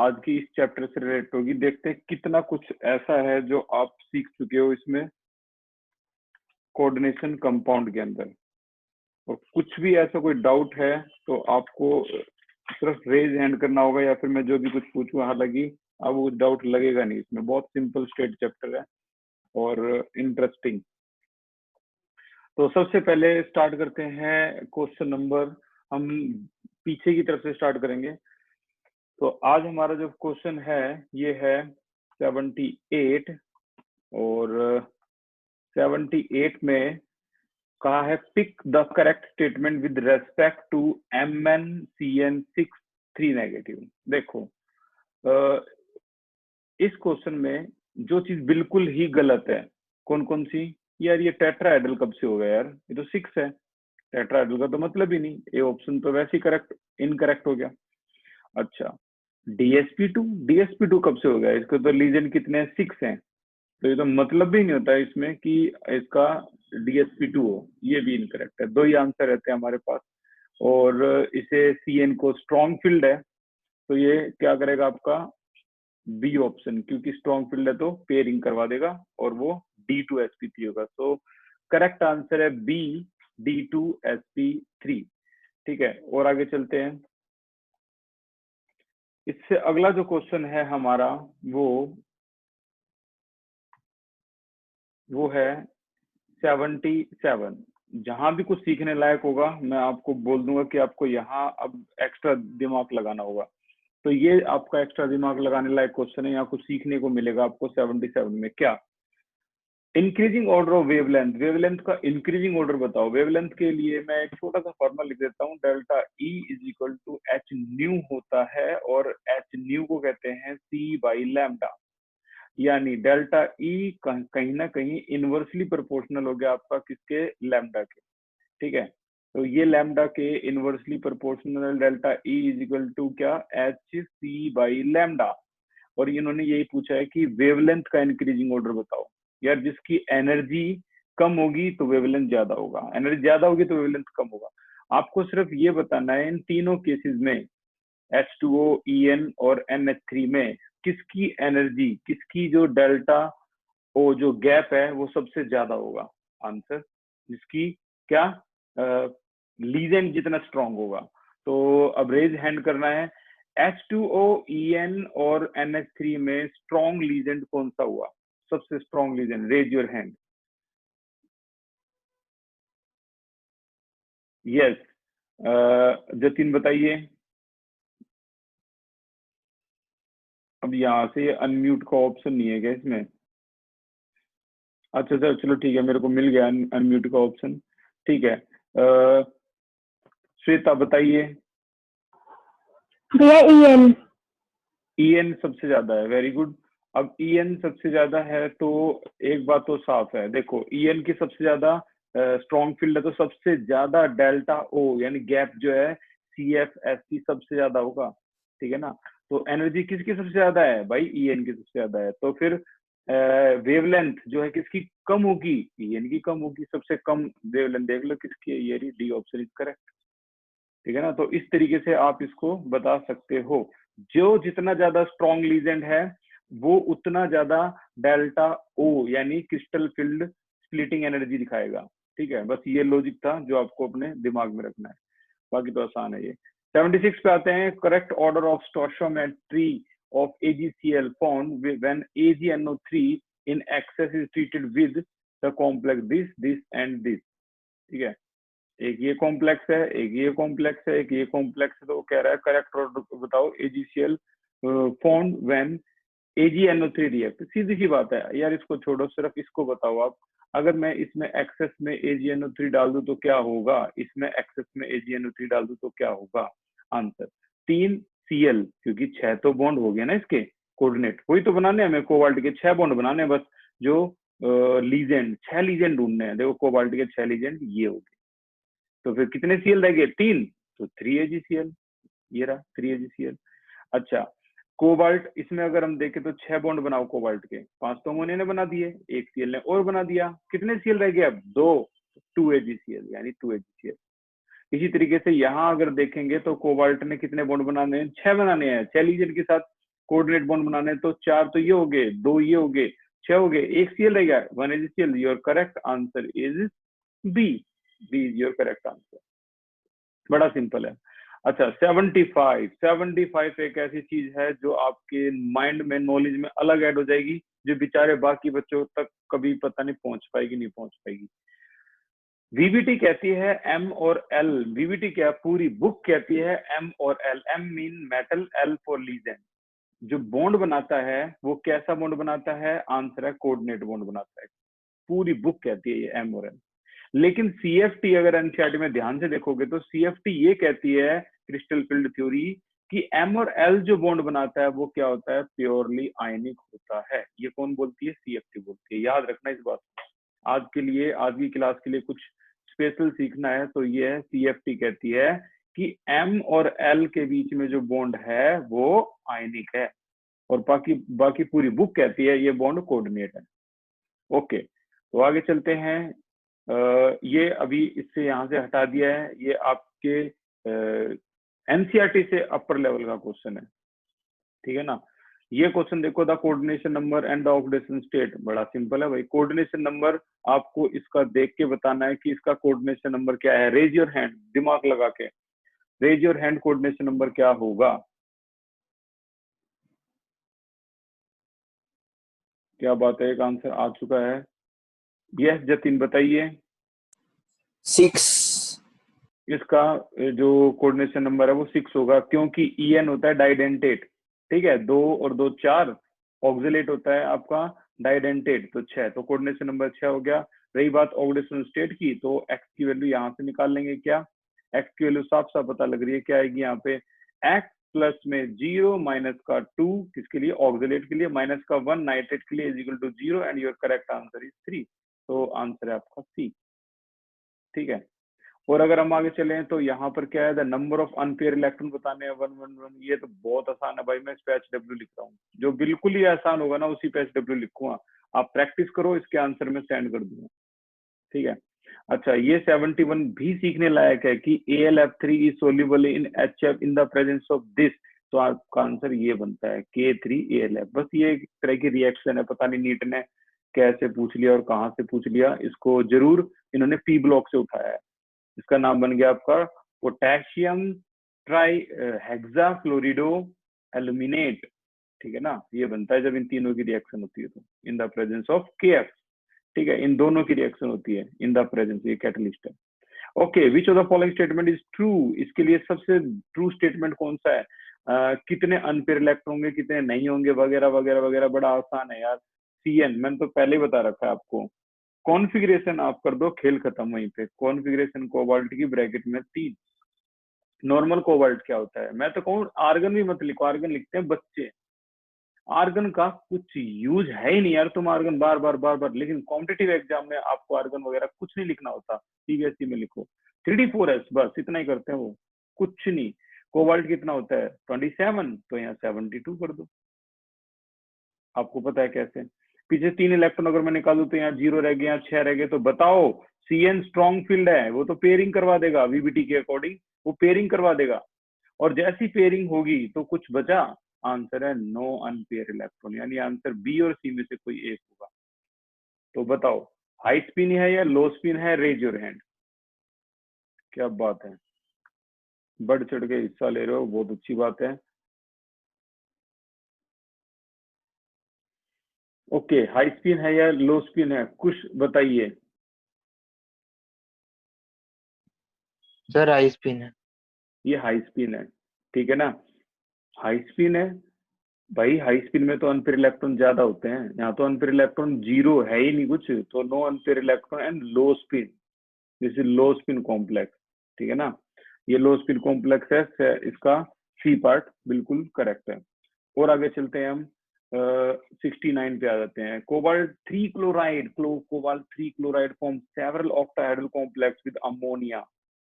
आज की इस चैप्टर से रिलेट होगी। देखते हैं कितना कुछ ऐसा है जो आप सीख चुके हो इसमें कोऑर्डिनेशन कंपाउंड के अंदर। और कुछ भी ऐसा कोई डाउट है तो आपको सिर्फ रेज हैंड करना होगा, या फिर मैं जो भी कुछ पूछूं, हालांकि अब वो डाउट लगेगा नहीं। इसमें बहुत सिंपल स्ट्रेट चैप्टर है और इंटरेस्टिंग। तो सबसे पहले स्टार्ट करते हैं क्वेश्चन नंबर, हम पीछे की तरफ से स्टार्ट करेंगे। तो आज हमारा जो क्वेश्चन है ये है 78, और 78 में कहा है pick the correct statement with respect to MnCN6 negative. देखो इस क्वेश्चन में जो चीज बिल्कुल ही गलत है, कौन कौन सी? यार ये टेट्राहेड्रल कब से हो गया यार, ये तो 6 है, टेट्राहेड्रल का तो मतलब ही नहीं। ये ऑप्शन तो वैसे ही करेक्ट इनकरेक्ट हो गया। अच्छा, DsP2 कब से हो गया? इसके तो लीजन कितने हैं? 6 हैं, तो ये तो मतलब भी नहीं होता इसमें कि इसका DsP2 हो। ये भी इनकरेक्ट है। दो ही आंसर रहते हैं हमारे पास। और इसे CN को स्ट्रॉन्ग फील्ड है, तो ये क्या करेगा आपका बी ऑप्शन, क्योंकि स्ट्रॉन्ग फील्ड है तो पेयरिंग करवा देगा और वो D2sp3 होगा। तो करेक्ट आंसर है बी, D2sp3। ठीक है, और आगे चलते हैं। इससे अगला जो क्वेश्चन है हमारा वो है 77। जहां भी कुछ सीखने लायक होगा मैं आपको बोल दूंगा कि आपको यहाँ अब एक्स्ट्रा दिमाग लगाना होगा। तो ये आपका एक्स्ट्रा दिमाग लगाने लायक क्वेश्चन है, यहाँ कुछ सीखने को मिलेगा आपको 77 में। क्या? Increasing order of wavelength, wavelength का इंक्रीजिंग ऑर्डर बताओ। वेवलेंथ के लिए मैं एक छोटा सा फॉर्मूला लिख देता हूँ, delta E is equal to H nu होता है, और एच न्यू को कहते हैं C बाई लैम्डा। यानी डेल्टा E कहीं ना कहीं इनवर्सली प्रोपोर्शनल हो गया आपका किसके? लैम्डा के। ठीक है, तो ये लैम्डा के inversely proportional delta E is equal to क्या? HC by lambda. और इन्होंने यही पूछा है कि वेवलेंथ का इंक्रीजिंग ऑर्डर बताओ। यार जिसकी एनर्जी कम होगी तो वेवलेंथ ज्यादा होगा, एनर्जी ज्यादा होगी तो वेवलेंथ कम होगा। आपको सिर्फ ये बताना है इन तीनों केसेस में, H2O, En और NH3 में किसकी एनर्जी, किसकी जो डेल्टा ओ जो गैप है वो सबसे ज्यादा होगा। आंसर जिसकी क्या लीजेंड जितना स्ट्रांग होगा। तो अब रेज हैंड करना है। H2O, En और NH3 में स्ट्रॉन्ग लीजेंड कौन सा हुआ? सबसे strong legend, raise your hand. Yes, Jatin बताइए। अब यहाँ से अनम्यूट का ऑप्शन नहीं है क्या इसमें? अच्छा सर, चलो ठीक है, मेरे को मिल गया अनम्यूट का ऑप्शन। ठीक है, श्वेता बताइए। भैया En सबसे ज्यादा है, वेरी गुड। अब En सबसे ज्यादा है तो एक बात तो साफ है, देखो En की सबसे ज्यादा स्ट्रॉन्ग फील्ड है, तो सबसे ज्यादा डेल्टा O यानी गैप जो है CFSC सबसे ज्यादा होगा। ठीक है ना? तो एनर्जी किसकी सबसे ज्यादा है भाई? En की सबसे ज्यादा है। तो फिर वेवलेंथ जो है किसकी कम होगी? En की कम होगी। सबसे कम वेवलेंथ देख लो किसकी है, ये डी ऑप्शन इज करेक्ट। ठीक है ना? तो इस तरीके से आप इसको बता सकते हो। जो जितना ज्यादा स्ट्रॉन्ग लीजेंड है वो उतना ज्यादा डेल्टा O यानी क्रिस्टल फील्ड स्प्लिटिंग एनर्जी दिखाएगा। ठीक है, बस ये लॉजिक था जो आपको अपने दिमाग में रखना है, बाकी तो आसान है ये। 76 पे आते हैं। Correct order of stoichiometry of AgCl found when AgNO3 in excess is treated with the complex this and this. ठीक है, एक ये कॉम्प्लेक्स है, एक ये कॉम्प्लेक्स है, एक ये कॉम्प्लेक्स है। तो कह रहा है करेक्ट ऑर्डर बताओ AgCl found when AgNO3 react. सीधी सी बात है यार, इसको छोड़ो, सिर्फ इसको बताओ आप। अगर मैं इसमें एक्सेस में AgNO3 डाल दूं तो क्या होगा? इसमें एक्सेस में AgNO3 डाल दूं तो क्या होगा? आंसर 3Cl, क्योंकि 6 तो बॉन्ड हो गया ना इसके कोऑर्डिनेट, वही तो बनाने हैं हमें कोबाल्ट के 6 बॉन्ड बनाने हैं बस। जो लीजेंड 6 लीजेंड ढूंढने हैं, देखो कोबाल्ट के 6 लीजेंड ये हो गए। तो फिर कितने Cl रह गए? 3, तो 3AgCl, ये रहा 3AgCl। अच्छा, कोबाल्ट इसमें अगर हम देखें तो 6 बॉन्ड बनाओ कोबाल्ट के, 5 तो अमोनिया ने बना दिए, एक Cl ने और बना दिया। कितने Cl रह गए अब? 2, 2AgCl यानी 2AgCl। इसी तरीके से यहाँ अगर देखेंगे तो कोबाल्ट ने कितने बॉन्ड बनाने हैं? 6 बनाने हैं, 6 लीजेंड के साथ। कोऑर्डिनेट बॉन्ड बनाने तो 4 तो ये हो गए, 2 ये हो गए, 6 हो गए, एक सीएल रह गया, 1 is Cl. Your correct answer is B. B is your correct answer. बड़ा सिंपल है। अच्छा 75 एक ऐसी चीज है जो आपके माइंड में, नॉलेज में अलग ऐड हो जाएगी, जो बेचारे बाकी बच्चों तक कभी पता नहीं पहुंच पाएगी, नहीं पहुंच पाएगी। वीबीटी कहती है एम और एल। वीबीटी क्या, पूरी बुक कहती है एम और L. M mean metal, L for legend. जो बॉन्ड बनाता है वो कैसा बॉन्ड बनाता है? आंसर है कोऑर्डिनेट बॉन्ड बनाता है। पूरी बुक कहती है ये एम और एल। लेकिन सीएफटी अगर एनसीईआरटी में ध्यान से देखोगे तो सीएफटी ये कहती है, क्रिस्टल फील्ड थ्योरी, कि एम और एल जो बॉन्ड बनाता है वो क्या होता है? प्योरली आयनिक होता है। ये कौन बोलती है? सीएफटी बोलती है। याद रखना इस बात को। आज के लिए, आज की क्लास के लिए कुछ स्पेशल सीखना है तो ये है, सीएफटी कहती है कि एम और एल के बीच में जो बॉन्ड है वो आयनिक है, और बाकी पूरी बुक कहती है ये बॉन्ड कोऑर्डिनेट है। ओके, तो आगे चलते हैं। ये अभी इससे यहां से हटा दिया है, ये आपके एनसीईआरटी से अपर लेवल का क्वेश्चन है, ठीक है ना। ये क्वेश्चन देखो, the coordination number and the oxidation state. बड़ा सिंपल है भाई, कोऑर्डिनेशन नंबर आपको इसका देख के बताना है कि इसका कोऑर्डिनेशन नंबर क्या है। रेज योर हैंड, दिमाग लगा के raise your hand, coordination number क्या होगा? क्या बात है, एक आंसर आ चुका है। यस जतिन बताइए। 6। इसका जो कोऑर्डिनेशन नंबर है वो 6 होगा, क्योंकि EN होता है डाइडेंटेट, ठीक है, 2 और 2 4, ऑक्सिलेट होता है आपका डाइडेंटेट, तो 6, तो कोऑर्डिनेशन नंबर 6 हो गया। रही बात ऑक्सीडेशन स्टेट की, तो एक्स की वैल्यू यहाँ से निकाल लेंगे। क्या एक्स की वैल्यू साफ साफ पता लग रही है, क्या आएगी यहाँ पे? एक्स प्लस में 0 माइनस का 2 किसके लिए? ऑक्सिलेट के लिए, माइनस का 1 नाइट्रेट के लिए, is equal to 0, and your correct answer is 3। तो आंसर है आपका सी, ठीक है। और अगर हम आगे चलें तो यहाँ पर क्या है? The number of unpaired electron बताने हैं 111। ये तो बहुत आसान है भाई, मैं इस पे HW लिख रहा हूँ। जो बिल्कुल ही आसान होगा ना उसी पे HW लिखूंगा। आप प्रैक्टिस करो, इसके आंसर में सेंड कर दूंगा, ठीक है। अच्छा, ये 71 भी सीखने लायक है कि AlF3 is soluble in HF in the presence of this. तो आपका आंसर ये बनता है K3AlF। बस ये एक तरह की रिएक्शन है, पता नहीं नीट ने कैसे पूछ लिया और कहाँ से पूछ लिया, इसको जरूर इन्होंने P ब्लॉक से उठाया है। इसका नाम बन गया आपका पोटेशियम ट्राई हेक्साफ्लोरिडो एल्यूमिनेट, ठीक है ना। ये बनता है जब इन तीनों की रिएक्शन होती है, तो in the presence of KF, ठीक है, इन दोनों की रिएक्शन होती है इन द प्रेजेंस, ये कैटलिस्ट है। Okay, which of the following statement is true? इसके लिए सबसे ट्रू स्टेटमेंट कौन सा है? कितने अनपेयर इलेक्ट्रॉन होंगे, कितने नहीं होंगे, वगैरह वगैरह वगैरह। बड़ा आसान है यार, CN मैंने तो पहले ही बता रखा है आपको। कॉन्फ़िगरेशन आप कर दो, खेल खत्म वहीं पे। कॉन्फ़िगरेशन कोबाल्ट की ब्रैकेट में 3। नॉर्मल कोबाल्ट क्या होता है? मैं तो कहूँ आर्गन भी मत लिखो, आर्गन लिखते हैं बच्चे। आर्गन का कुछ यूज है ही नहीं यार, तुम आर्गन बार बार बार बार। लेकिन कॉम्पिटिटिव एग्जाम में आपको आर्गन वगैरह कुछ नहीं लिखना होता, CBSE में लिखो 3D4S, बस इतना ही करते हैं वो, कुछ नहीं। कोबाल्ट कितना होता है? 27, तो यहाँ 72 कर दो। आपको पता है कैसे? पीछे 3 इलेक्ट्रॉन अगर मैं निकालू तो यहाँ 0 रह गए, यहाँ 6 रह गए, तो बताओ CN स्ट्रॉन्ग फील्ड है, वो तो पेयरिंग करवा देगा VBT के अकॉर्डिंग, वो पेयरिंग करवा देगा। और जैसी पेयरिंग होगी तो कुछ बचा, आंसर है नो अनपेयर इलेक्ट्रॉन, यानी आंसर बी और सी में से कोई एक होगा। तो बताओ हाई स्पिन है या लो स्पिन है? Raise your hand. क्या बात है, बढ़ चढ़ के हिस्सा ले रहे हो, बहुत अच्छी बात है। ओके, हाई स्पिन है या लो स्पिन है, कुछ बताइए। सर हाई स्पिन है। ये हाई स्पिन है, ठीक है ना, हाई स्पिन है भाई। हाई स्पिन में तो अनपेयर इलेक्ट्रॉन ज्यादा होते हैं, यहाँ तो अनपेयर इलेक्ट्रॉन 0 है ही नहीं कुछ, तो no unpair electron and low spin, this is low spin complex, ठीक है ना। ये लो स्पिन कॉम्प्लेक्स है, इसका सी पार्ट बिल्कुल करेक्ट है। और आगे चलते हैं हम, 69 पे आ जाते हैं। Cobalt 3 chloride, cobalt 3 chloride form several octahedral complex with ammonia,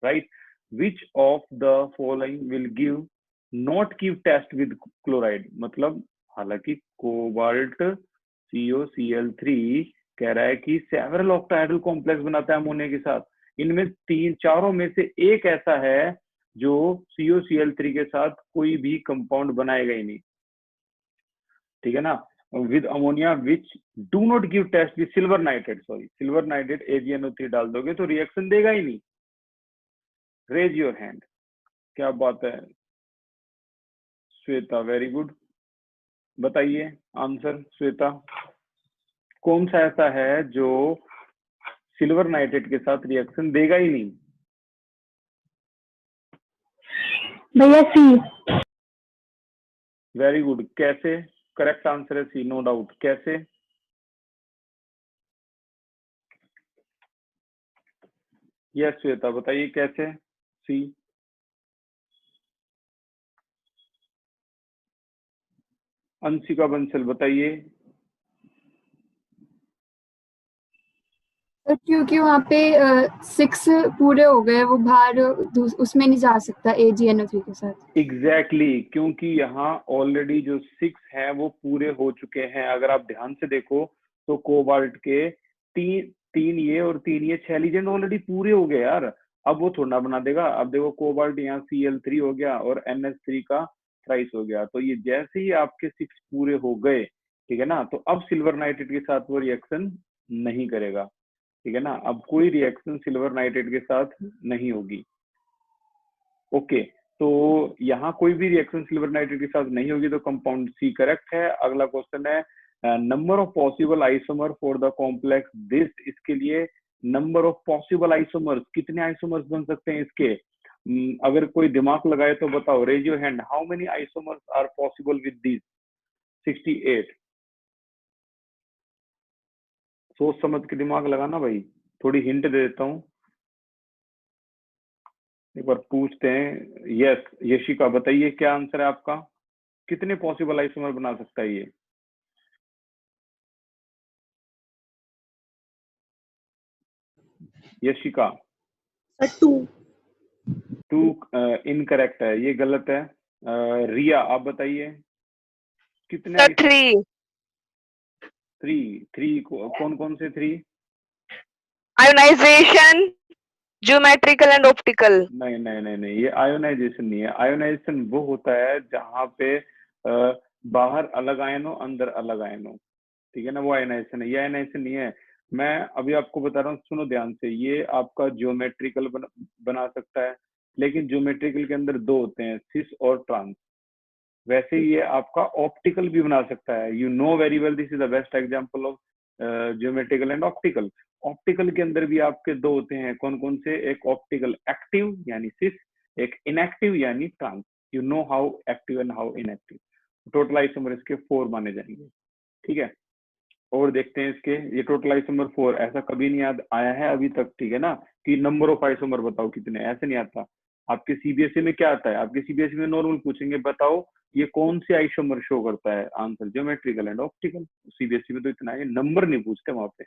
right? Which of the following will give not give test with chloride? मतलब हालांकि कोबाल्ट COCl3 कह रहा है कि सेवरल ऑक्टाहेड्रल कॉम्प्लेक्स बनाता है अमोनिया के साथ, इनमें 4 में से एक ऐसा है जो COCl3 के साथ कोई भी कंपाउंड बनाएगा ही नहीं। ठीक है ना, with ammonia which do not give test with silver nitrate, sorry silver nitrate AgNO3 डाल दोगे तो रिएक्शन देगा ही नहीं। Raise your hand. क्या बात है श्वेता, वेरी गुड। बताइए आंसर श्वेता, कौन सा ऐसा है जो सिल्वर नाइट्रेट के साथ रिएक्शन देगा ही नहीं? भैया सी। वेरी गुड, कैसे? करेक्ट आंसर है सी, नो डाउट। कैसे? यस श्वेता बताइए कैसे सी? अंशिका बंसल बताइए। क्योंकि वहाँ पे 6 पूरे हो गए, वो बाहर उसमें नहीं जा सकता AgNO3 के साथ। एग्जैक्टली क्योंकि यहाँ ऑलरेडी जो 6 है वो पूरे हो चुके हैं। अगर आप ध्यान से देखो तो कोबाल्ट के तीन ये और 3 ये 6 लीजेंड ऑलरेडी पूरे हो गए यार। अब वो थोड़ा बना देगा। अब देखो कोबाल्ट यहाँ Cl3 हो गया और NH3 का थ्राइस हो गया, तो ये जैसे ही आपके 6 पूरे हो गए, ठीक है ना, तो अब सिल्वर नाइट्रेट के साथ वो रिएक्शन नहीं करेगा। ठीक है ना, अब कोई रिएक्शन सिल्वर नाइट्रेट के साथ नहीं होगी। ओके, तो यहाँ कोई भी रिएक्शन सिल्वर नाइट्रेट के साथ नहीं होगी, तो कंपाउंड सी करेक्ट है। अगला क्वेश्चन है number of possible isomer for the complex this. इसके लिए नंबर ऑफ पॉसिबल आइसोमर्स, कितने आइसोमर्स बन सकते हैं इसके? अगर कोई दिमाग लगाए तो बताओ, raise your hand, how many isomers are possible with this? 68। सोच समझ के दिमाग लगाना भाई, थोड़ी हिंट दे देता हूँ, एक बार पूछते हैं। यस यशिका बताइए क्या आंसर है आपका, कितने पॉसिबल आइसोमर बना सकता है ये? यशिका 2 इनकरेक्ट है, ये गलत है। रिया आप बताइए कितने? 3 3 कौन कौन से 3? Ionization, geometrical and optical. नहीं नहीं नहीं नहीं, ये आयोनाइजेशन नहीं है। आयोनाइजेशन वो होता है जहाँ पे बाहर अलग आयन हो अंदर अलग आयन हो, ठीक है ना, वो आयोनाइजेशन है। ये आयोनाइजेशन नहीं है। मैं अभी आपको बता रहा हूँ, सुनो ध्यान से। ये आपका ज्योमेट्रिकल बना सकता है, लेकिन ज्योमेट्रिकल के अंदर 2 होते हैं, सिस और ट्रांस। वैसे ही ये आपका ऑप्टिकल भी बना सकता है। You know very well, this is the best example of geometrical and optical. Optical के अंदर भी आपके 2 होते हैं, कौन कौन से? एक ऑप्टिकल एक्टिव यानी सिस, एक इनएक्टिव यानी trans. You know how active and how inactive. Total isomer इसके 4 माने जाएंगे, ठीक है। और देखते हैं इसके, ये टोटल आइसोमर 4, ऐसा कभी नहीं याद आया है अभी तक, ठीक है ना, कि नंबर ऑफ आइसोमर बताओ कितने, ऐसे नहीं आता। आपके सीबीएसई में क्या आता है? आपके सीबीएसई में नॉर्मल पूछेंगे, बताओ ये कौन से आइसोमर शो करता है? Answer geometrical and optical. CBSE में तो इतना है, नंबर नहीं पूछते वहां पे,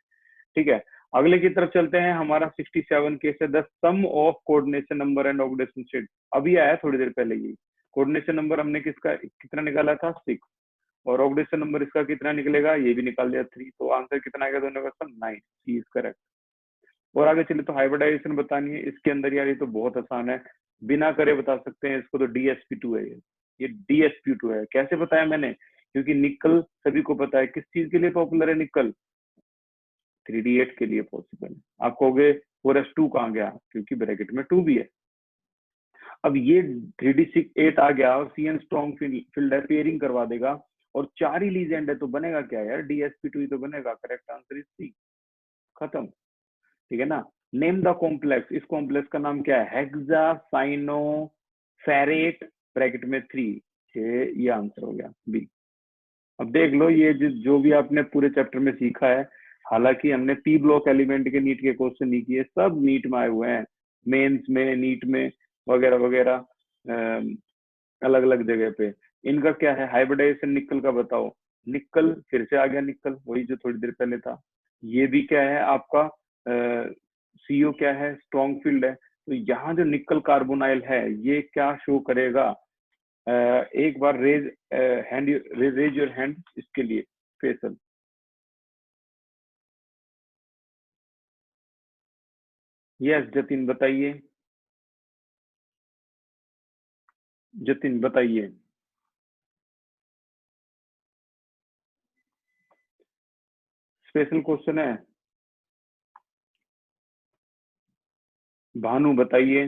ठीक है। अगले की तरफ चलते हैं। हमारा 67 केस है, the sum of coordination number and oxidation state. अभी आया थोड़ी देर पहले ही। कोऑर्डिनेशन नंबर हमने किसका कितना निकाला था? 6, और ऑक्सीडेशन नंबर इसका कितना निकलेगा? ये भी निकाल दिया 3। तो आंसर कितना आएगा दोनों का? 9। सी इज करेक्ट। और आगे चले तो हाइब्रिडाइजेशन बतानी है। इसके अंदर यार ये तो बहुत आसान है, बिना करे बता सकते हैं इसको, तो DsP2 है ये DsP2 है। कैसे बताया मैंने? क्योंकि निकल सभी को पता है किस चीज के लिए पॉपुलर है निकल, 3D8 के लिए पॉसिबल है। आप कहोगे 4s2 कहाँ गया? क्योंकि ब्रैकेट में 2 भी है। अब ये 3D8 आ गया और CN स्ट्रॉन्ग फील्ड है, पेयरिंग करवा देगा, और 4 ही लीजेंड है, तो बनेगा क्या यार? DsP2 ही तो बनेगा। Correct answer is C. खत्म, ठीक है ना। Name the complex. इस कॉम्प्लेक्स का नाम क्या है? हेक्सासाइनोफेरेट, ब्रैकेट में 3। ये आंसर हो गया बी। अब देख लो, ये जो भी आपने पूरे चैप्टर में सीखा है, हालांकि हमने पी ब्लॉक एलिमेंट के नीट के क्वेश्चन नहीं किए, सब नीट में आए हुए हैं, मेंस में, नीट में वगैरह वगैरह, अलग अलग जगह पे। इनका क्या है? हाइब्रिडाइजेशन निकल का बताओ। निकल फिर से आ गया, निकल वही जो थोड़ी देर पहले था। ये भी क्या है आपका? CO क्या है? स्ट्रॉन्ग फील्ड है। तो यहाँ जो निकल कार्बोनाइल है, ये क्या शो करेगा? एक बार रेज योर हैंड इसके लिए। फैसल, यस जतिन बताइए। जतिन बताइए। स्पेशल क्वेश्चन है। भानु बताइए।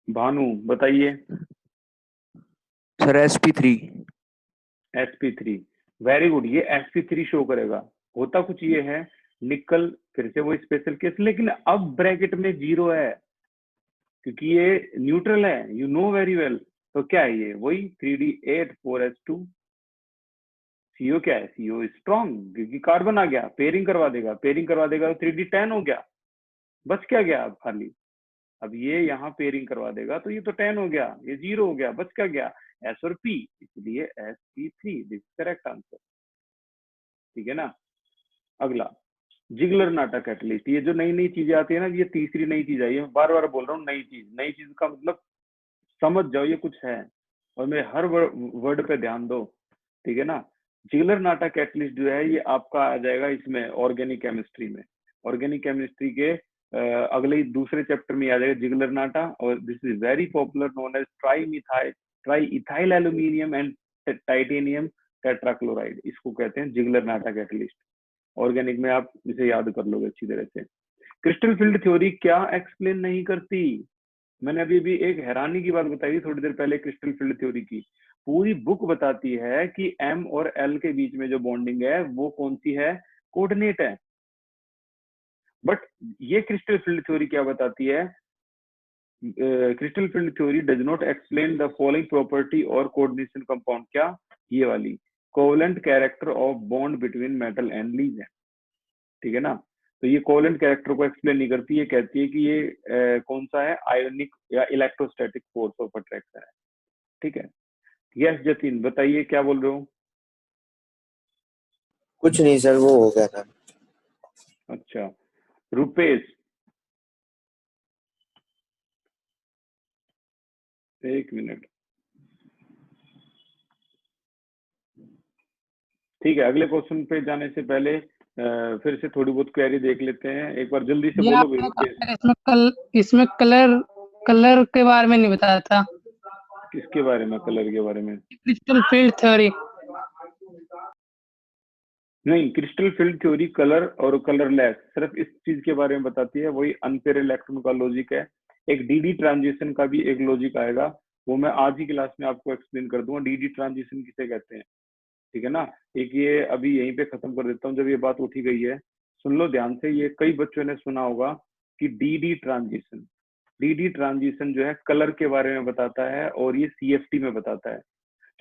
भानु बताइए। Sir sp3। sp3 very good. ये sp3 शो करेगा। होता कुछ ये है, निकल फिर से वही स्पेशल केस, लेकिन अब ब्रैकेट में 0 है क्योंकि ये न्यूट्रल है, यू नो वेरी वेल। तो क्या है ये? वही 3d8 4s2। CO क्या है? CO स्ट्रॉन्ग, क्योंकि कार्बन आ गया, पेयरिंग करवा देगा, पेयरिंग करवा देगा तो 3d10 हो गया। बच क्या गया अब खाली? अब ये यहाँ पेयरिंग करवा देगा तो ये तो 10 हो गया, ये 0 हो गया, बच क्या गया? S और P, इसलिए sp3 दिस करेक्ट आंसर। ठीक है ना। अगला जिगलर नाटा कैटलिस्ट। ये जो नई नई चीजें आती है ना, ये तीसरी नई चीज आई है। मैं बार बार बोल रहा हूँ नई चीज। नई चीज का मतलब समझ जाओ ये कुछ है, और मेरे हर वर्ड पे ध्यान दो। ठीक है ना। जिगलर नाटा कैटलिस्ट जो है ये आपका आ जाएगा इसमें ऑर्गेनिक केमिस्ट्री में। ऑर्गेनिक केमिस्ट्री के अगले दूसरे चैप्टर में आ जाएगा जिगलर नाटा, और this is very popular known as tri ethyl aluminium and titanium tetrachloride. इसको कहते हैं जिगलर नाटा कैटलिस्ट। ऑर्गेनिक में आप इसे याद कर लोगे अच्छी तरह से। क्रिस्टल फील्ड थ्योरी क्या एक्सप्लेन नहीं करती? मैंने अभी भी एक हैरानी की बात बताई थोड़ी देर पहले। क्रिस्टल फील्ड थ्योरी की पूरी बुक बताती है कि M और L के बीच में जो बॉन्डिंग है वो कौन सी है? कोऑर्डिनेट है। बट ये क्रिस्टल फील्ड थ्योरी क्या बताती है? Crystal field theory does not explain the following property और कोऑर्डिनेशन कंपाउंड। क्या? ये वाली covalent character of bond between metal and legend. ठीक है ना। तो ये कोवेलेंट कैरेक्टर को एक्सप्लेन नहीं करती, ये कहती है कि ये कौन सा है? आयोनिक या इलेक्ट्रोस्टैटिक फोर्स ऑफ अट्रैक्शन है। ठीक है। यस जतिन बताइए, क्या बोल रहे हो? कुछ नहीं सर, वो हो गया था। अच्छा रुपेश, एक मिनट। ठीक है, अगले क्वेश्चन पे जाने से पहले फिर से थोड़ी बहुत क्वेरी देख लेते हैं। एक बार जल्दी से बोलो भाई रुपेश। इसमें कलर के बारे में नहीं बताया था। किसके बारे में? कलर के बारे में? Crystal field theory. नहीं, क्रिस्टल फील्ड थ्योरी कलर और कलरलेस सिर्फ इस चीज के बारे में बताती है, वही अनपेयर इलेक्ट्रॉन का लॉजिक है। एक डीडी ट्रांजिशन का भी एक लॉजिक आएगा, वो मैं आज ही क्लास में आपको एक्सप्लेन कर दूंगा। डीडी ट्रांजिशन किसे कहते हैं? ठीक है ना। एक ये अभी यहीं पे खत्म कर देता हूँ, जब ये बात उठी गई है सुन लो ध्यान से। ये कई बच्चों ने सुना होगा कि डीडी ट्रांजिशन जो है कलर के बारे में बताता है, और ये CFT में बताता है।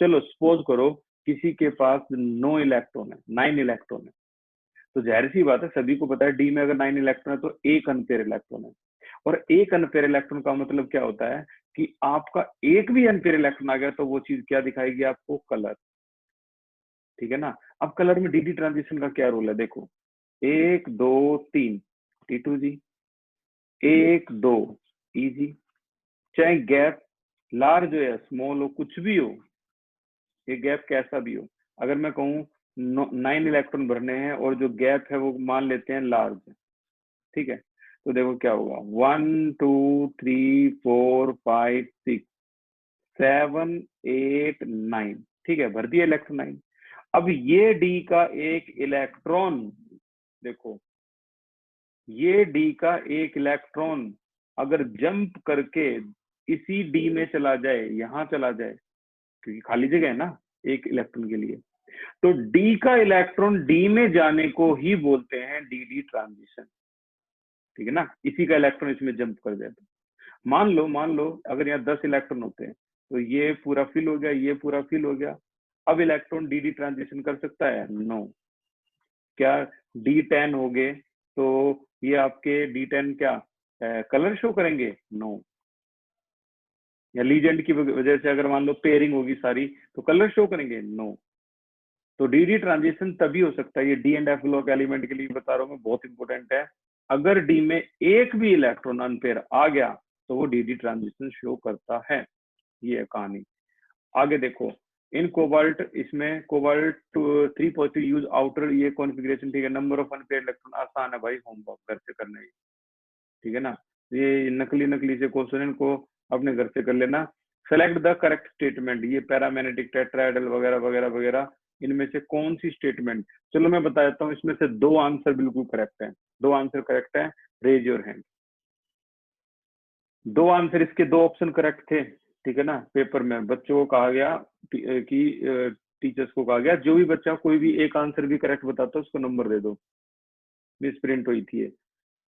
चलो सपोज करो किसी के पास 9 इलेक्ट्रॉन है, 9 इलेक्ट्रॉन है, तो जाहिर सी बात है सभी को पता है डी में अगर 9 इलेक्ट्रॉन है तो एक अनपेयर इलेक्ट्रॉन है। और एक अनपेयर इलेक्ट्रॉन का मतलब क्या होता है कि आपका एक भी अनपेयर इलेक्ट्रॉन आ गया तो वो चीज क्या दिखाएगी आपको? कलर। ठीक है ना। अब कलर में डीडी ट्रांजिशन का क्या रोल है? देखो 1 2 3 T2G, 1 2 EG, चाहे गैप लार्ज हो या स्मॉल हो, कुछ भी हो, ये गैप कैसा भी हो। अगर मैं कहूँ 9 इलेक्ट्रॉन भरने हैं और जो गैप है वो मान लेते हैं लार्ज, ठीक है, तो देखो क्या होगा 1 2 3 4 5 6 7 8 9, ठीक है, भर दिया इलेक्ट्रॉन 9। अब ये डी का एक इलेक्ट्रॉन, देखो ये डी का एक इलेक्ट्रॉन अगर जंप करके इसी डी में चला जाए, यहां चला जाए, क्योंकि खाली जगह है ना एक इलेक्ट्रॉन के लिए, तो डी का इलेक्ट्रॉन डी में जाने को ही बोलते हैं डी ट्रांजिशन। ठीक है ना, इसी का इलेक्ट्रॉन इसमें जंप कर जाए। तो मान लो अगर यहाँ 10 इलेक्ट्रॉन होते हैं तो ये पूरा फिल हो गया, ये पूरा फिल हो गया। अब इलेक्ट्रॉन डी ट्रांजिशन कर सकता है? नो। क्या D10 हो गए तो ये आपके D10 क्या कलर शो करेंगे? नो। या लीजेंड की वजह से अगर मान लो पेयरिंग होगी सारी तो कलर शो करेंगे? नो। तो डी ट्रांजिशन तभी हो सकता है, ये D and F block element के लिए बता रहा हूँ मैं, बहुत इंपॉर्टेंट है। अगर डी में एक भी इलेक्ट्रॉन अनपेयर आ गया तो वो डी ट्रांजिशन शो करता है। ये है कहानी। आगे देखो इन कोबाल्ट, इसमें कोबाल्ट 3 पॉजिटिव यूज आउटर ये कॉन्फ़िगरेशन, ठीक है। नंबर ऑफ अनपेयर इलेक्ट्रॉन आसान है भाई, होमवर्क घर से करना है, ठीक है ना। ये नकली से क्वेश्चन, इनको अपने घर से कर लेना। सेलेक्ट द करेक्ट स्टेटमेंट, ये पैरामेग्नेटिक, टेट्राहेड्रल वगैरह वगैरह वगैरह, इनमें से कौन सी स्टेटमेंट, चलो मैं बता देता हूँ, इसमें से 2 आंसर बिल्कुल करेक्ट है, 2 आंसर करेक्ट है, रेज योर हैंड। 2 आंसर इसके 2 ऑप्शन करेक्ट थे, ठीक है ना। पेपर में बच्चों को कहा गया कि टीचर्स को कहा गया जो भी बच्चा कोई भी एक आंसर भी करेक्ट बताता है उसको नंबर दे दो, मिस प्रिंट हुई थी ये।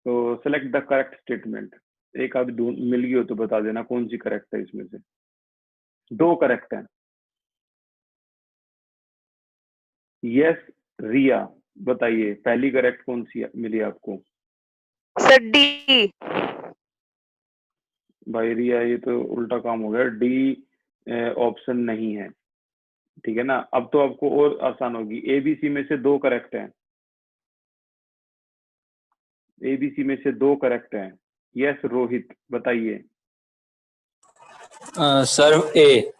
तो सेलेक्ट द करेक्ट स्टेटमेंट, एक आध ढूंढ मिल गई हो तो बता देना कौन सी करेक्ट है, इसमें से 2 करेक्ट है। यस रिया, बताइए पहली करेक्ट कौन सी मिली आपको? Sir D. भाई रिया ये तो उल्टा काम हो गया, डी ऑप्शन नहीं है, ठीक है ना। अब तो आपको और आसान होगी, एबीसी में से 2 करेक्ट हैं, एबीसी में से 2 करेक्ट हैं। यस रोहित, बताइए। Sir A.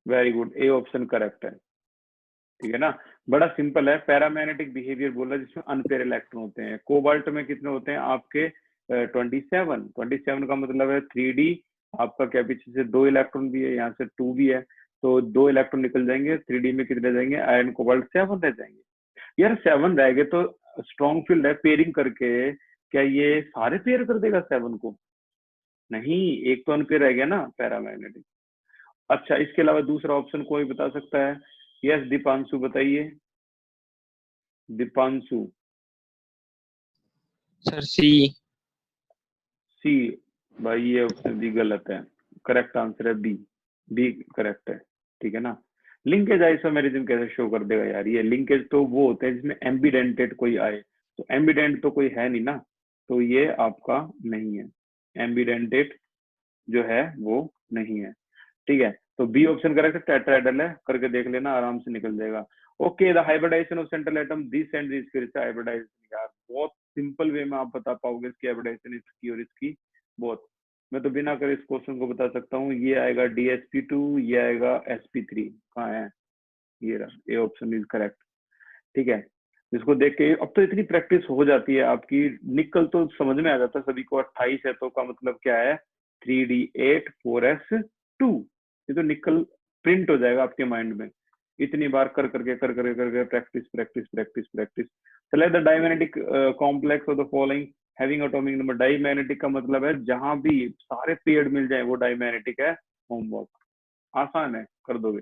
Very good, A option correct है, ठीक है ना। बड़ा सिंपल है, पैरामैग्नेटिक बिहेवियर बोला जिसमें अनपेयर इलेक्ट्रॉन होते हैं। कोबाल्ट में कितने होते हैं आपके? 27 का मतलब है 3D, आपका क्या पीछे से 2 इलेक्ट्रॉन भी है, यहाँ से 2 भी है, तो 2 इलेक्ट्रॉन निकल जाएंगे। 3D में कितने जाएंगे? आयरन कोबाल्ट 7 रह जाएंगे। यार 7 रह गए तो स्ट्रॉन्ग फील्ड है, पेयरिंग करके क्या ये सारे पेयर कर देगा 7 को? नहीं, एक तो अनपेयर रह गया ना पैरामैग्नेटिक। अच्छा, इसके अलावा दूसरा ऑप्शन कोई बता सकता है? यस दीपांशु, बताइए। दीपांशु। सर सी। सी, भाई ये ऑप्शन भी गलत है, करेक्ट आंसर है बी, बी करेक्ट है, ठीक है ना। लिंकेज आइसोमेरिज्म कैसे शो कर देगा यार? ये लिंकेज तो वो होते हैं जिसमें एम्बिडेंटेड कोई आए, तो एम्बिडेंट तो कोई है नहीं ना, तो ये आपका नहीं है, एम्बिडेंटेड जो है वो नहीं है, ठीक है। तो बी ऑप्शन करेक्ट है, टेट्राहेड्रल है, करके देख लेना, आराम से निकल जाएगा। Okay, the hybridization of central atom, this and this, फिर से हाइब्रिडाइजेशन, यार बहुत सिंपल वे में आप बता पाओगे इसकी हाइब्रिडाइजेशन, इसकी और इसकी, बहुत। मैं तो बिना करे इस क्वेश्चन को बता सकता हूँ, ये आएगा DsP2, ये आएगा sp3, कहाँ है? ये रहा, ए ऑप्शन इज करेक्ट, ठीक है। इसको देख के अब तो इतनी प्रैक्टिस हो जाती है आपकी, निकल तो समझ में आ जाता है सभी को। 28 है तो का मतलब क्या है? 3D8 4s2, ये तो निकल प्रिंट हो जाएगा आपके माइंड में, इतनी बार कर करके practice practice practice practice. Select the diamagnetic complex of the following having atomic number. Diamagnetic का मतलब है जहां भी सारे पेयर मिल जाए वो डायमैग्नेटिक है। होमवर्क आसान है, कर दोगे,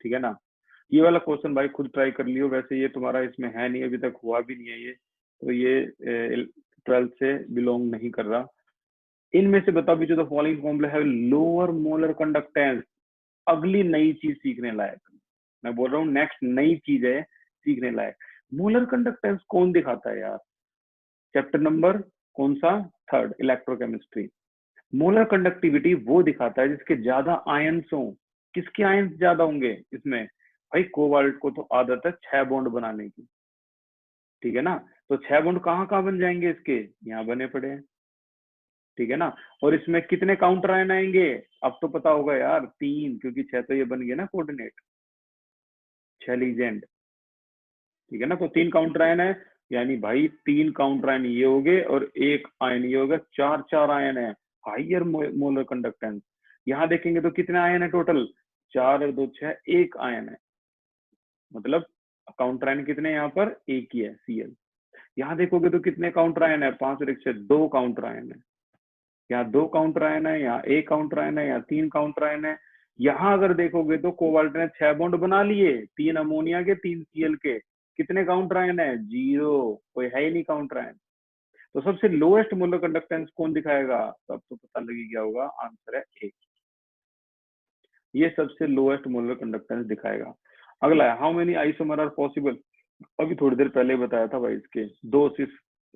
ठीक है ना। ये वाला क्वेश्चन भाई खुद ट्राई कर लियो, वैसे ये तुम्हारा इसमें है नहीं, अभी तक हुआ भी नहीं है ये, तो ये 12th से बिलोंग नहीं कर रहा। इनमें से बताओ भी जो द फॉलोइंग कॉम्प्लेक्स है लोअर मोलर कंडक्टेंस, अगली नई चीज सीखने लायक, मैं बोल रहा हूँ नेक्स्ट नई चीज है सीखने लायक। मोलर कंडक्टेंस कौन दिखाता है यार? चैप्टर नंबर कौन सा? 3rd, electrochemistry. मोलर कंडक्टिविटी वो दिखाता है जिसके ज्यादा आयंस हो। किसके आयंस ज्यादा होंगे इसमें? भाई कोबाल्ट को तो आदत है 6 बॉन्ड बनाने की, ठीक है ना, तो 6 बॉन्ड कहाँ कहाँ बन जाएंगे इसके? यहाँ बने पड़े हैं, ठीक है ना। और इसमें कितने काउंटर आयन आएंगे? अब तो पता होगा यार, 3, क्योंकि 6 तो ये बन गए ना कोऑर्डिनेट, 6 लीजेंड, ठीक है ना। तो 3 काउंटर आयन है, यानी भाई 3 काउंटर आयन ये हो गए और 1 आयन ये हो गया, 4 आयन है, हाइयर मोलर कंडक्टेंस। यहाँ देखेंगे तो कितने आयन है टोटल? 4 और 2 6, 1 आयन है, मतलब काउंटर आयन कितने यहाँ पर? 1 ही है, Cl। यहाँ देखोगे तो कितने काउंटर आयन है? 5 और 1 6, 2 काउंटर आयन है, यहाँ 2 काउंटर आयन है, यहाँ 1 काउंटर आयन है, यहाँ 3 काउंटर आयन है। यहाँ अगर देखोगे तो कोबाल्ट ने 6 बॉन्ड बना लिए, 3 अमोनिया के 3 Cl के, कितने काउंटर आयन है? 0, कोई है ही नहीं काउंटर आयन। तो सबसे लोएस्ट मोलर कंडक्टेंस कौन दिखाएगा? तब तो पता लगी क्या होगा, आंसर है ए, ये सबसे लोएस्ट मोलर कंडक्टेंस दिखाएगा। अगला है how many isomer are possible, अभी थोड़ी देर पहले बताया था भाई, इसके 2 cis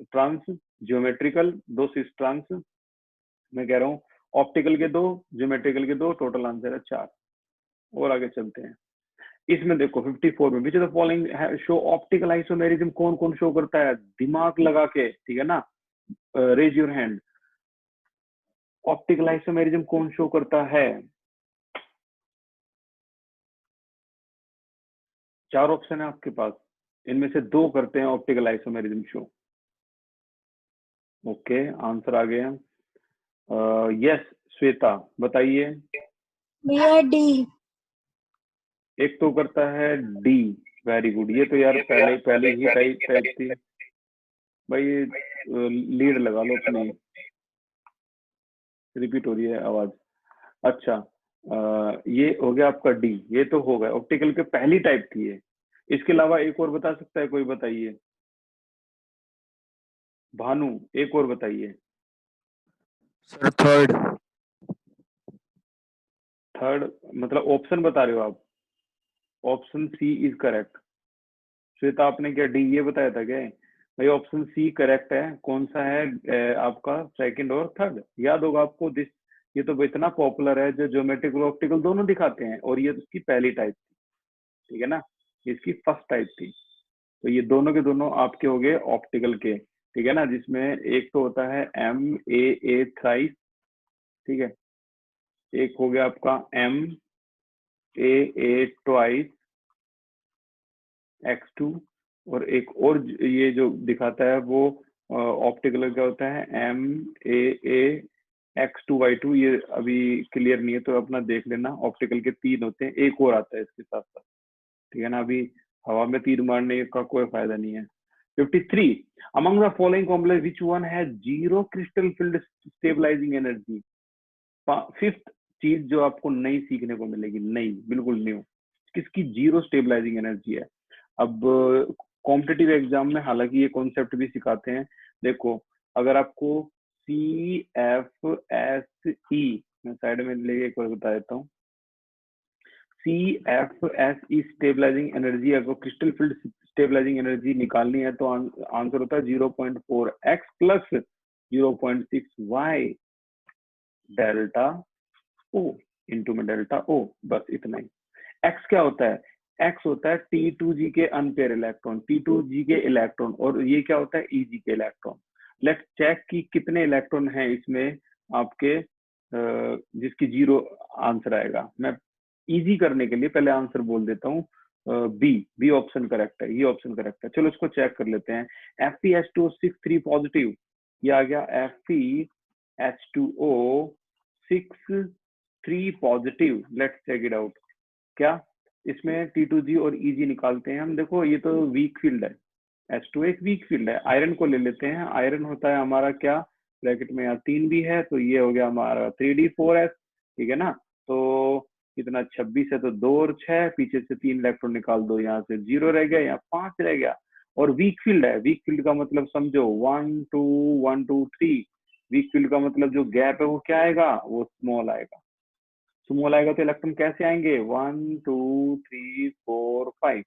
trans, geometrical 2 cis trans, मैं कह रहा हूँ ऑप्टिकल के 2, ज्योमेट्रिकल के 2, टोटल आंसर है 4। और आगे चलते हैं, इसमें देखो 54 में विच of the following show optical isomerism, कौन कौन शो करता है? दिमाग लगा के, ठीक है ना, raise your hand. Optical isomerism कौन शो करता है? 4 ऑप्शन है आपके पास, इनमें से 2 करते हैं optical isomerism show. Okay, answer आ गया। यस श्वेता बताइए। भैया डी। एक तो करता है डी, वेरी गुड। ये तो यार पहले ही टाइप थी भाई, लीड लगा लो अपनी, रिपीट हो रही है आवाज। अच्छा, ये हो गया आपका डी, ये तो हो गया ऑप्टिकल के पहली टाइप थी ये। इसके अलावा एक और बता सकता है कोई? बताइए भानु, एक और बताइए। Sir third. थर्ड मतलब ऑप्शन बता रहे हो आप? Option C is correct. Shweta आपने क्या डी ये बताया था क्या? भाई ऑप्शन सी करेक्ट है। कौन सा है आपका सेकंड और थर्ड? याद होगा आपको दिस, ये तो इतना पॉपुलर है, जो ज्योमेट्रिक और ऑप्टिकल दोनों दिखाते हैं, और ये उसकी पहली टाइप थी, ठीक है ना, इसकी फर्स्ट टाइप थी। तो ये दोनों के दोनों आपके हो गए ऑप्टिकल के, ठीक है ना, जिसमें एक तो होता है एम ए थ्राइस, ठीक है, एक हो गया आपका एम ए ट्वाइस x2, और एक और ये जो दिखाता है वो ऑप्टिकल का होता है एम ए x2y2। ये अभी क्लियर नहीं है तो अपना देख लेना, ऑप्टिकल के 3 होते हैं, एक और आता है इसके साथ साथ, ठीक है ना। अभी हवा में तीर मारने का कोई फायदा नहीं है। 53, among the following complex which one has zero crystal field stabilizing energy? Fifth चीज जो आपको नई सीखने को मिलेगी, नई बिल्कुल न्यू, किसकी जीरो स्टेबलाइजिंग एनर्जी है। अब कॉम्पिटिटिव एग्जाम में हालांकि ये कॉन्सेप्ट भी सिखाते हैं। देखो, अगर आपको CFSE, मैं साइड में लेके एक बार बता देता हूँ, CFSE स्टेबलाइजिंग एनर्जी, अगर क्रिस्टल फील्ड स्टेबलाइजिंग एनर्जी निकालनी है तो आंसर होता है 0.4x plus 0.6y delta O into में डेल्टा ओ, बस इतना ही। एक्स क्या होता है? एक्स होता है T2G के अनपेयर इलेक्ट्रॉन, T2G के इलेक्ट्रॉन, और ये क्या होता है? EG के इलेक्ट्रॉन। लेट्स चेक कि कितने इलेक्ट्रॉन हैं इसमें आपके, जिसकी जीरो आंसर आएगा। मैं इजी करने के लिए पहले आंसर बोल देता हूँ, बी ऑप्शन करेक्ट है, ये ऑप्शन करेक्ट है। चलो इसको चेक कर लेते हैं। FeH2O6 पॉजिटिव, ये आ गया FeH2O6 positive. Let's check it out. क्या इसमें T2G और EG निकालते हैं हम? देखो ये तो वीक फील्ड है, H2 एक वीक फील्ड है। आयरन को ले लेते हैं। आयरन होता है हमारा क्या, ब्रैकेट में यहाँ 3 भी है, तो ये हो गया हमारा 3D4S, ठीक है ना। तो कितना 26 है, तो 2 और 6, पीछे से 3 इलेक्ट्रॉन निकाल दो, यहाँ से 0 रह गया, यहाँ 5 रह गया। और वीक फील्ड है, वीक फील्ड का मतलब समझो 1 2 1 2 3। वीक फील्ड का मतलब जो गैप है वो क्या आएगा? वो स्मॉल आएगा। स्मॉल आएगा तो इलेक्ट्रॉन कैसे आएंगे? 1 2 3 4 5।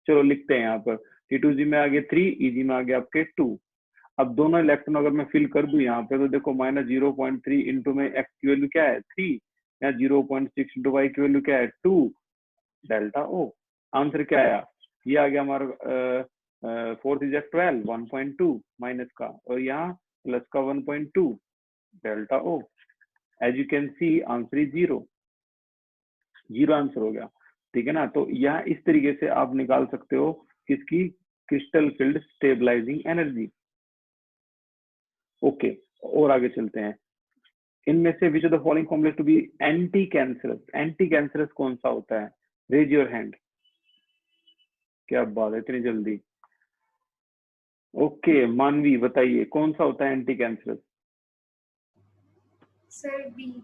चलो लिखते हैं यहाँ पर, T2G में आ गए 3, EG में आ गया आपके 2। अब दोनों इलेक्ट्रॉन अगर मैं फिल कर दूं यहाँ पे, तो देखो -0.3 इंटू में x की वैल्यू क्या है? 3, या 0.6 इंटू y की वैल्यू क्या है? 2 डेल्टा ओ। आंसर क्या आया? ये आ गया हमारा 4 इज 12, 1.2 माइनस का, और यहाँ प्लस का 1.2 delta O. As you can see answer is 0 answer हो गया, ठीक है ना। तो यह इस तरीके से आप निकाल सकते हो किसकी? Crystal field stabilizing energy. Okay, और आगे चलते हैं। इनमें से which of the following complex to be anti cancerous? Anti cancerous कौन सा होता है? Raise your hand. क्या बात है, इतनी जल्दी। ओके मानवी बताइए, कौन सा होता है anti cancerous? Sir B.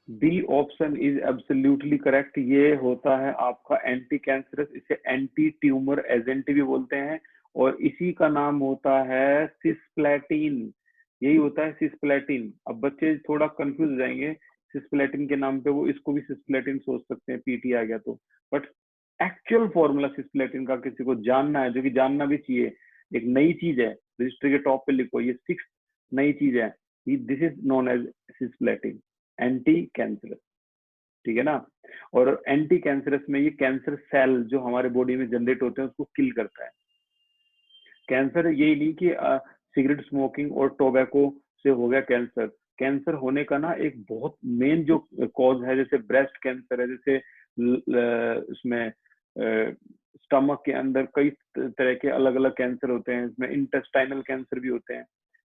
B option is absolutely correct. ये होता है आपका एंटी कैंसरस, इसे एंटी ट्यूमर एजेंट भी बोलते हैं, और इसी का नाम होता है सिस्प्लेटिन। यही होता है सिस्प्लेटिन। अब बच्चे थोड़ा कंफ्यूज हो जाएंगे सिस्प्लेटिन के नाम पे, वो इसको भी सिस्प्लेटिन सोच सकते हैं, पीटी आ गया तो, बट एक्चुअल फॉर्मूला सिस्प्लेटिन का किसी को जानना है, जो कि जानना भी चाहिए, एक नई चीज है, रजिस्टर के टॉप पे लिखो, ये 6 नई चीज है, this is known as cisplatin, anti cancerous, ठीक है ना। और एंटी कैंसरस में ये कैंसर सेल जो हमारे बॉडी में जनरेट होते हैं उसको किल करता है। कैंसर यही नहीं कि सिगरेट स्मोकिंग और टोबैको से हो गया कैंसर। कैंसर होने का ना एक बहुत मेन जो कॉज है, जैसे ब्रेस्ट कैंसर है, जैसे उसमें स्टमक के अंदर कई तरह के अलग अलग कैंसर होते हैं, इसमें इंटेस्टाइनल कैंसर भी होते हैं,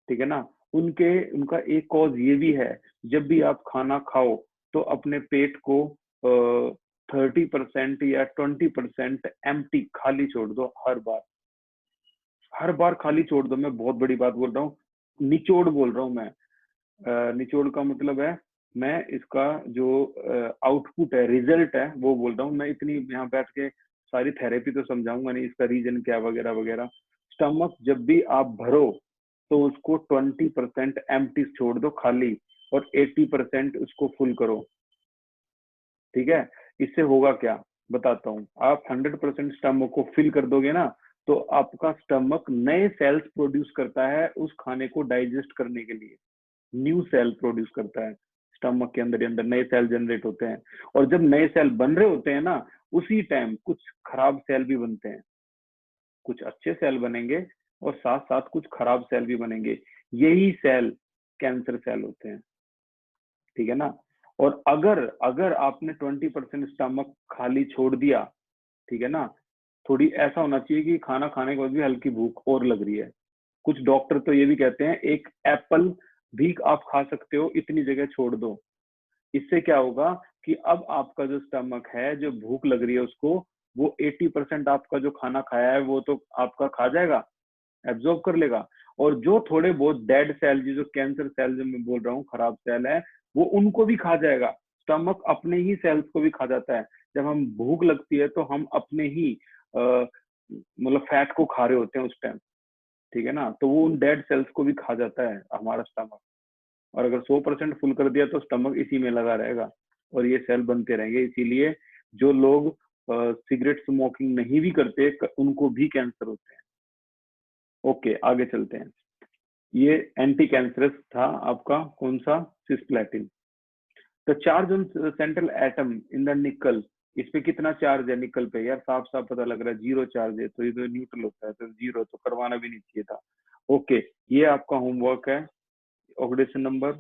ठीक है ना। उनका एक कॉज ये भी है, जब भी आप खाना खाओ तो अपने पेट को 30% या 20% एम्प्टी खाली छोड़ दो, हर बार खाली छोड़ दो। मैं बहुत बड़ी बात बोल रहा हूँ, निचोड़ बोल रहा हूँ मैं। निचोड़ का मतलब है, मैं इसका जो आउटपुट है, रिजल्ट है, वो बोल रहा हूँ। मैं इतनी यहाँ बैठ के सारी थेरेपी तो समझाऊंगा नहीं, इसका रीजन क्या वगैरह वगैरह। स्टमक जब भी आप भरो तो उसको 20% एम्प्टी छोड़ दो खाली, और 80% उसको फुल करो, ठीक है। इससे होगा क्या बताता हूँ। आप 100% स्टमक को फिल कर दोगे ना, तो आपका स्टमक नए सेल्स प्रोड्यूस करता है उस खाने को डाइजेस्ट करने के लिए। न्यू सेल प्रोड्यूस करता है स्टमक के अंदर नए सेल जनरेट होते हैं। और जब नए सेल बन रहे होते हैं ना, उसी टाइम कुछ खराब सेल भी बनते हैं, कुछ अच्छे सेल बनेंगे और साथ साथ कुछ खराब सेल भी बनेंगे। यही सेल कैंसर सेल होते हैं, ठीक है ना। और अगर आपने 20% स्टमक खाली छोड़ दिया, ठीक है ना, थोड़ी ऐसा होना चाहिए कि खाना खाने के बाद भी हल्की भूख और लग रही है। कुछ डॉक्टर तो ये भी कहते हैं एक एप्पल भी आप खा सकते हो, इतनी जगह छोड़ दो। इससे क्या होगा कि अब आपका जो स्टमक है, जो भूख लग रही है उसको, वो 80% आपका जो खाना खाया है वो तो आपका खा जाएगा, एब्जॉर्ब कर लेगा। और जो थोड़े बहुत डेड सेल, जो कैंसर सेल जो मैं बोल रहा हूँ, खराब सेल है, वो उनको भी खा जाएगा। स्टमक अपने ही सेल्स को भी खा जाता है। जब हम भूख लगती है तो हम अपने ही मतलब फैट को खा रहे होते हैं उस टाइम, ठीक है ना। तो वो उन डेड सेल्स को भी खा जाता है हमारा स्टमक। और अगर 100% फुल कर दिया तो स्टमक इसी में लगा रहेगा और ये सेल बनते रहेंगे। इसीलिए जो लोग सिगरेट स्मोकिंग नहीं भी करते, उनको भी कैंसर होते हैं। ओके, आगे चलते हैं। ये एंटी कैंसरस था आपका कौन सा, cisplatin. The charge on central atom in the निकल, इस पे कितना चार्ज है निकल पे? यार साफ साफ पता लग रहा है 0 चार्ज है, तो ये तो न्यूट्रल होता है, तो 0 तो करवाना भी नहीं चाहिए था। ओके, ये आपका होमवर्क है। ऑक्सीडेशन नंबर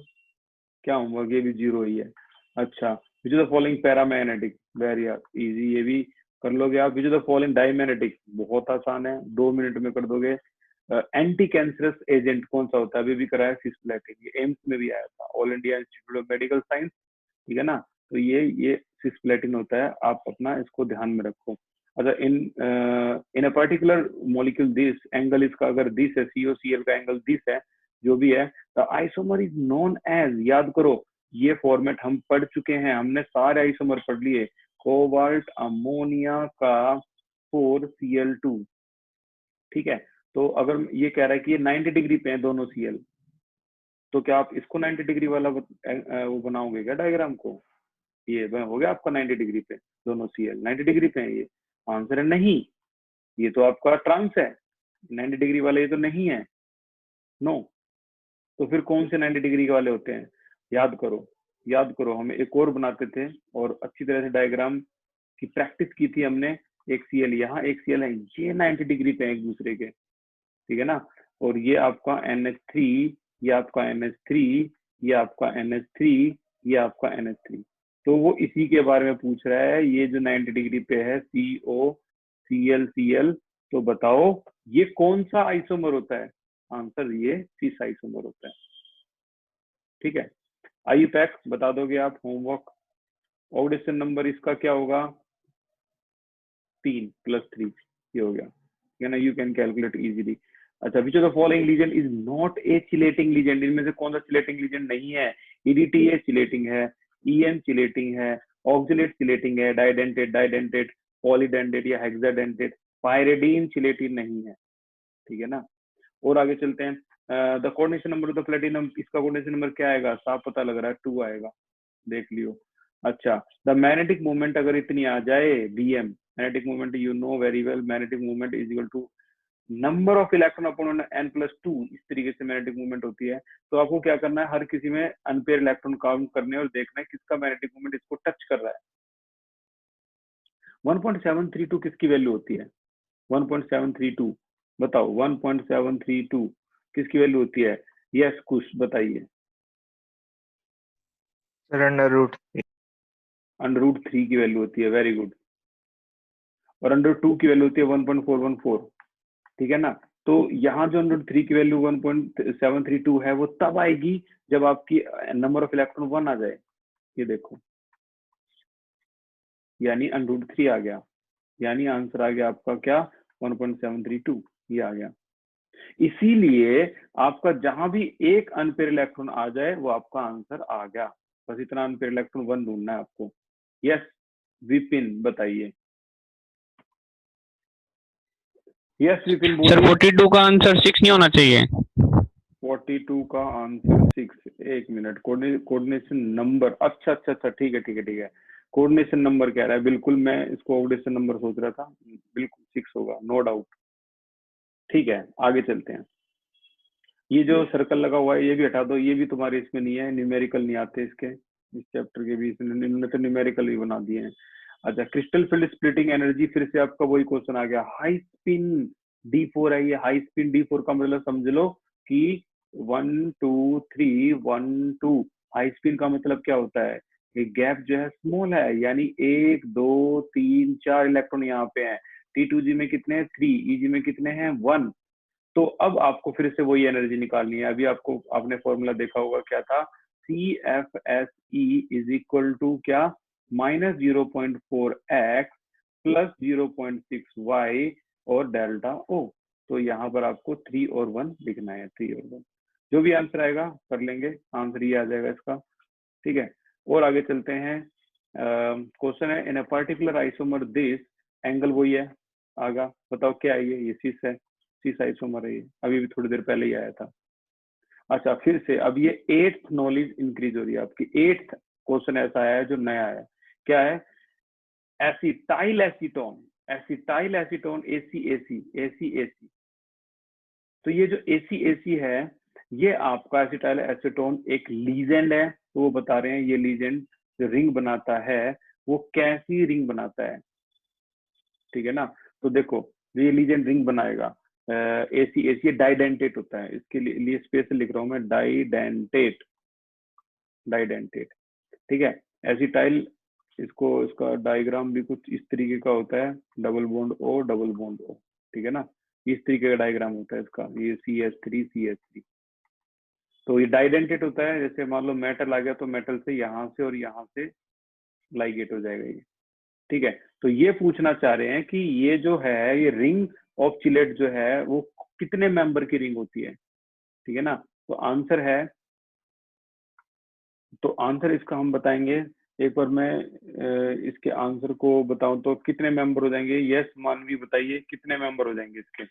क्या होमवर्क, ये भी 0 ही है। अच्छा, which of the following paramagnetic, very easy, ये भी कर लोगे आप। विच ऑफ द फॉलोइंग डायमैग्नेटिक, बहुत आसान है, 2 मिनट में कर दोगे। एंटी कैंसरस एजेंट कौन सा होता है, अभी भी कराया सिस्प्लेटिन, ये एम्स में भी आया था, all India institute of medical science, ठीक है ना। तो ये सिस्प्लेटिन होता है, आप अपना इसको ध्यान में रखो। अच्छा, in a particular molecule this angle, इसका अगर दिस है, COCl का एंगल दिस है, जो भी है, the isomer is known as, याद करो ये फॉर्मेट हम पढ़ चुके हैं, हमने सारे आइसोमर पढ़ लिए। कोबाल्ट अमोनिया का 4Cl2, ठीक है। तो अगर ये कह रहा है कि ये 90 डिग्री पे है दोनों Cl, तो क्या आप इसको 90 डिग्री वाला वो बनाओगे क्या डायग्राम को? ये हो गया आपका 90 डिग्री पे, दोनों Cl 90 डिग्री पे है। ये आंसर है नहीं, ये तो आपका ट्रांस है, 90 डिग्री वाले ये तो नहीं है, नो। तो फिर कौन से 90 डिग्री वाले होते हैं? याद करो, हम एक और बनाते थे और अच्छी तरह से डायग्राम की प्रैक्टिस की थी हमने। एक Cl यहाँ, एक Cl है, ये 90 डिग्री पे है एक दूसरे के, ठीक है ना। और ये आपका NH3, ये आपका NH3, ये आपका NH3, ये आपका NH3। तो वो इसी के बारे में पूछ रहा है, ये जो 90 डिग्री पे है COCl, तो बताओ ये कौन सा आइसोमर होता है? आंसर ये सिस आइसोमर होता है, ठीक है। आइए पैक बता दोगे आप, होमवर्क। ऑक्सीडेशन नंबर इसका क्या होगा? 3 + 3, ये हो गया, ठीक है ना। You can calculate easily. अच्छा, which of the following ligand is not a chelating ligand, इनमें से कौन सा चिलेटिंग लीजेंड नहीं है? EDTA चिलेटिंग है, EN चिलेटिंग है, ऑक्जेलेट चिलेटिंग है, डाइडेंटेट, पॉलीडेंटेट या हेक्साडेंटेट, पायरिडीन चिलेटिन नहीं है, ठीक है ना। और आगे चलते हैं। The coordination number of the platinum, इसका कोऑर्डिनेशन नंबर क्या आएगा? साफ पता लग रहा है 2 आएगा, देख लियो। अच्छा, द मैग्नेटिक मूवमेंट अगर इतनी आ जाए, BM magnetic movement, you know very well, magnetic movement is equal to number of electron upon n+2, इस तरीके से मैग्नेटिक मूवमेंट होती है। तो आपको क्या करना है, हर किसी में अनपेयर इलेक्ट्रॉन काउंट करने और देखना है किसका मैग्नेटिक मूवमेंट इसको टच कर रहा है। 1.732 किसकी वैल्यू होती है? 1.732 बताओ, 1.732 किसकी वैल्यू होती है? यस कुछ बताइए। सर √3 की वैल्यू होती है, वेरी गुड। और √2 की वैल्यू होती है 1.414, ठीक है ना। तो यहाँ जो 103 की वैल्यू 1.732 है वो तब आएगी जब आपकी नंबर ऑफ इलेक्ट्रॉन 1 आ जाए। ये देखो, यानी √3 आ गया, यानी आंसर आ गया आपका क्या 1.732, ये आ गया। इसीलिए आपका जहां भी एक अनपेयर इलेक्ट्रॉन आ जाए वो आपका आंसर आ गया। बस इतना अनपेयर इलेक्ट्रॉन 1 ढूंढना है आपको। यस विपिन बताइए। यस विपिन सर बोलिए। 42 का आंसर 6 नहीं होना चाहिए? 42 का आंसर 6। एक मिनट, कोऑर्डिनेशन नंबर, अच्छा अच्छा अच्छा, ठीक है ठीक है ठीक है, कोऑर्डिनेशन नंबर कह रहा है, बिल्कुल मैं इसको कोऑर्डिनेशन नंबर सोच रहा था, बिल्कुल 6 होगा, नो डाउट। ठीक है आगे चलते हैं। ये जो सर्कल लगा हुआ है ये भी हटा दो, ये भी तुम्हारे इसमें नहीं है, न्यूमेरिकल नहीं आते इसके, इस चैप्टर के भी इन्होंने तो न्यूमेरिकल भी बना दिए हैं। अच्छा, क्रिस्टल फील्ड स्प्लिटिंग एनर्जी, फिर से आपका वही क्वेश्चन आ गया। हाई स्पिन D4 है, ये हाई स्पिन D4 का मतलब समझ लो कि 1 2 3 1 2। हाई स्पिन का मतलब क्या होता है, ये गैप जो है स्मॉल है, यानी 1 2 3 4 इलेक्ट्रॉन यहाँ पे हैं। T2G में कितने हैं 3, EG में कितने हैं 1। तो अब आपको फिर से वही एनर्जी निकालनी है। अभी आपको आपने फॉर्मूला देखा होगा क्या था, CFSE इज इक्वल टू क्या, -0.4x प्लस 0.6y और डेल्टा O। तो यहाँ पर आपको 3 और 1 लिखना है, 3 और 1, जो भी आंसर आएगा कर लेंगे, आंसर ये आ जाएगा इसका। ठीक है, और आगे चलते हैं। क्वेश्चन है, in a particular isomer this angle, वही है आगा, बताओ क्या है ये सिस है, सिस आइसोमर है ये, अभी भी थोड़ी देर पहले ही आया था। अच्छा फिर से अब ये 8th नॉलेज इंक्रीज हो रही है आपकी। 8th क्वेश्चन ऐसा है जो नया है, क्या है, acetyl acetone, acetyl acetone ACAC। तो ये जो ACAC है ये आपका एसिटाइल एसीटोन एक लीजेंड है, तो वो बता रहे हैं ये लीजेंड जो रिंग बनाता है वो कैसी रिंग बनाता है। ठीक है ना, तो देखो ये लीजेंड रिंग बनाएगा, ACAC डाइडेंटेट होता है, इसके लिए स्पेशल लिख रहा हूं मैं, डाइडेंटेट, डाइडेंटेट। ठीक है, एसिटाइल, इसको इसका डायग्राम भी कुछ इस तरीके का होता है, double bond O double bond O। ठीक है ना, इस तरीके का डायग्राम होता है इसका, ये CH3 तो ये डाइडेंटेट होता है। जैसे मान लो मेटल आ गया तो मेटल से यहाँ से और यहाँ से लाइगेट हो जाएगा ये। ठीक है, तो ये पूछना चाह रहे हैं कि ये जो है ये रिंग ऑफ चिलेट जो है वो कितने मेंबर की रिंग होती है। ठीक है ना, तो आंसर है, तो आंसर इसका हम बताएंगे। एक बार मैं इसके आंसर को बताऊं तो कितने मेंबर हो जाएंगे। यस मानवी बताइए कितने मेंबर हो जाएंगे इसके।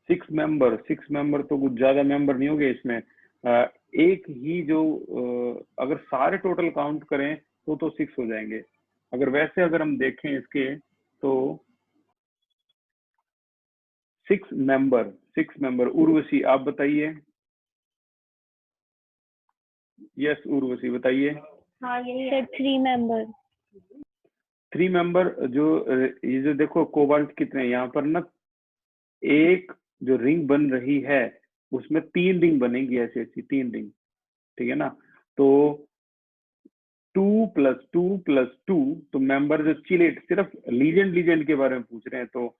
6 मेंबर। 6 मेंबर तो कुछ ज्यादा मेंबर नहीं होंगे इसमें। एक ही जो अगर सारे टोटल काउंट करें तो 6 हो जाएंगे। अगर वैसे अगर हम देखें इसके तो 6 मेंबर। उर्वशी आप बताइए। यस उर्वशी बताइए। हाँ ये 3 मेंबर। 3 मेंबर जो ये जो देखो कोबाल्ट कितने यहाँ पर ना, एक जो रिंग बन रही है उसमें 3 रिंग बनेंगी, ऐसी ऐसी 3 रिंग। ठीक है ना, तो 2 + 2 + 2, तो मेंबर जो चिलेट, सिर्फ लीजेंड के बारे में पूछ रहे हैं, तो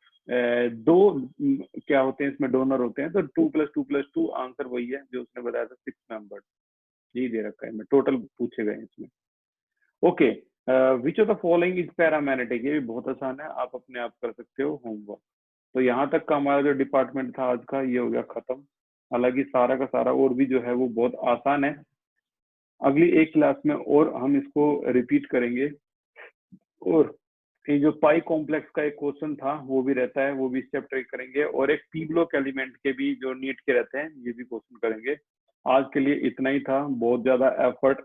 2 क्या होते हैं इसमें, डोनर होते हैं, तो 2 + 2 + 2 आंसर वही है जो उसने बताया था, 6 मेंबर। यही दे रखा है, मैं टोटल पूछे गए इसमें। Okay, which of the following is paramagnetic, ये भी बहुत आसान है, आप अपने आप कर सकते हो होमवर्क। तो यहाँ तक का हमारा जो डिपार्टमेंट था आज का ये हो गया खत्म। हालांकि सारा का सारा और भी जो है वो बहुत आसान है। अगली एक क्लास में और हम इसको रिपीट करेंगे, और ये जो पाई कॉम्प्लेक्स का एक क्वेश्चन था वो भी रहता है, वो भी इस चैप्टर करेंगे, और एक पी ब्लॉक एलिमेंट के भी जो नीट के रहते हैं ये भी क्वेश्चन करेंगे। आज के लिए इतना ही था, बहुत ज्यादा एफर्ट